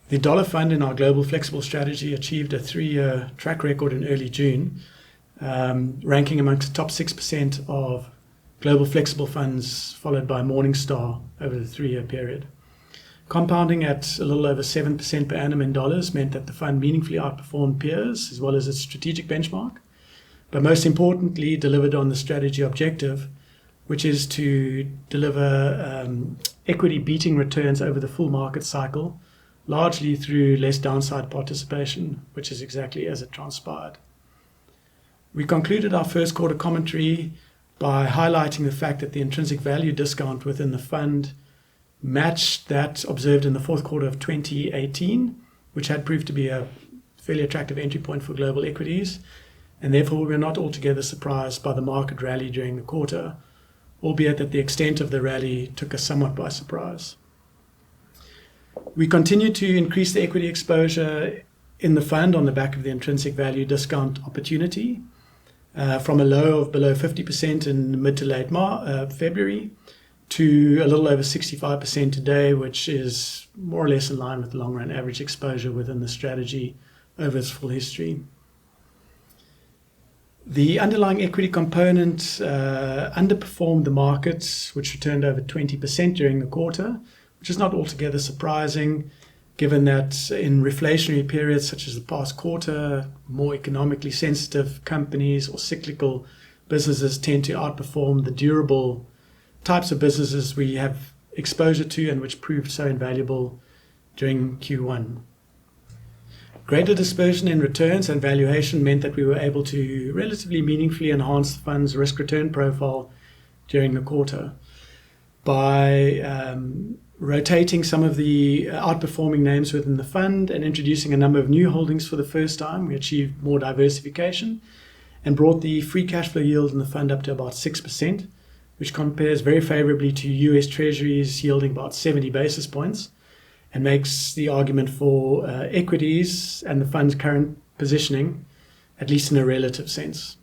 The dollar fund in our global flexible strategy achieved a 3-year track record in early June, ranking amongst the top 6% of global flexible funds, followed by Morningstar over the 3-year period. Compounding at a little over 7% per annum in dollars meant that the fund meaningfully outperformed peers as well as its strategic benchmark, but most importantly delivered on the strategy objective, which is to deliver equity beating returns over the full market cycle, largely through less downside participation, which is exactly as it transpired. We concluded our first quarter commentary by highlighting the fact that the intrinsic value discount within the fund matched that observed in the fourth quarter of 2018, which had proved to be a fairly attractive entry point for global equities, and therefore we were not altogether surprised by the market rally during the quarter, albeit that the extent of the rally took us somewhat by surprise. We continued to increase the equity exposure in the fund on the back of the intrinsic value discount opportunity, from a low of below 50% in mid to late February to a little over 65% today, which is more or less in line with the long-run average exposure within the strategy over its full history. The underlying equity component underperformed the markets, which returned over 20% during the quarter, which is not altogether surprising, given that in reflationary periods such as the past quarter, more economically sensitive companies or cyclical businesses tend to outperform the durable types of businesses we have exposure to and which proved so invaluable during Q1. Greater dispersion in returns and valuation meant that we were able to relatively meaningfully enhance the fund's risk-return profile during the quarter by rotating some of the outperforming names within the fund and introducing a number of new holdings for the first time. We achieved more diversification and brought the free cash flow yield in the fund up to about 6%, which compares very favorably to US Treasuries yielding about 70 basis points and makes the argument for equities and the fund's current positioning, at least in a relative sense.